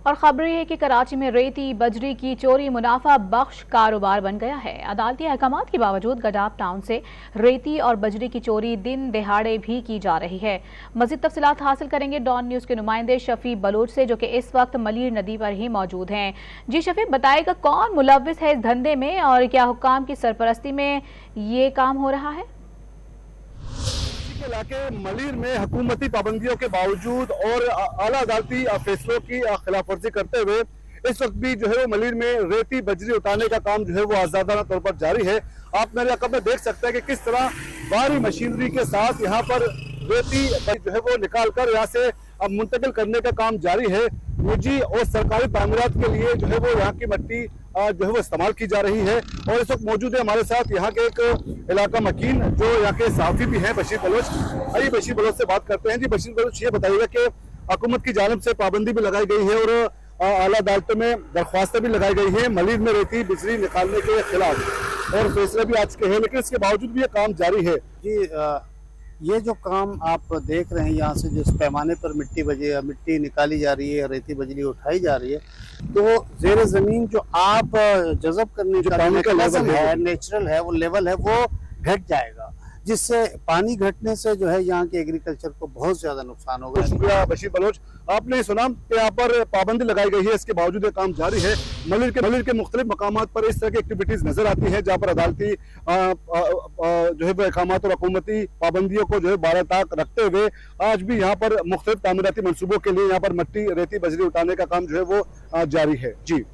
और खबर ये है कि कराची में रेती बजरी की चोरी मुनाफा बख्श कारोबार बन गया है। अदालती अहकामात के बावजूद गडाफ टाउन से रेती और बजरी की चोरी दिन दिहाड़े भी की जा रही है। मजीद तफसीलात हासिल करेंगे डॉन न्यूज के नुमाइंदे शफी बलोच से, जो कि इस वक्त मलीर नदी पर ही मौजूद हैं। जी शफी, बताएगा कौन मुलव्विस है इस धंधे में और क्या हुक्काम की सरपरस्ती में ये काम हो रहा है? इलाके मलीर में हुकूमती पाबंदियों के बावजूद और आला अदालती फैसलों की खिलाफ वर्जी करते हुए इस वक्त भी जो है वो मलीर में रेती बजरी उठाने का काम जो है वो आजादाना तौर पर जारी है। आप मेरे अकब में देख सकते हैं कि किस तरह भारी मशीनरी के साथ यहाँ पर रेती जो है वो निकाल कर यहाँ से मुंतकिल करने का काम जारी है। निजी और सरकारी तामीरात के लिए जो है वो यहाँ की मिट्टी जो है वो इस्तेमाल की जा रही है। और इस वक्त मौजूद है हमारे साथ यहाँ के एक इलाका मकीन जो यहाँ के सहाफी भी हैं, बशीर बलोच। आइए बशीर बलोच से बात करते हैं। जी बशीर बलोच, ये बताइएगा कि हुकूमत की जानिब से पाबंदी भी लगाई गई है और आला अदालतों में दरख्वास्तें भी लगाई गई है मलीर में रेती बिजली निकालने के खिलाफ, और फैसले भी आज के हैं, लेकिन इसके बावजूद भी ये काम जारी है। जी ये जो काम आप देख रहे हैं, यहाँ से जिस पैमाने पर मिट्टी निकाली जा रही है, रेती बजरी उठाई जा रही है, तो जेर जमीन जो आप जज़ब करने का लेवल है, नेचुरल है, वो लेवल है, वो घट जाएगा, जिससे पानी घटने से जो है यहाँ के एग्रीकल्चर को बहुत ज्यादा नुकसान होगा। शुक्रिया बशीर बलोच। आपने सुना कि यहाँ पर पाबंदी लगाई गई है, इसके बावजूद ये काम जारी है। मलीर के मुख्तलिफ मकामात पर इस तरह की एक्टिविटीज नजर आती है, जहाँ पर अदालती जो है वो अहकामात और हुकूमती पाबंदियों को जो है बारताक रखते हुए आज भी यहाँ पर मुख्तलिफ तामीराती मनसूबों के लिए यहाँ पर मिट्टी रेती बजरी उठाने का काम जो है वो जारी है। जी।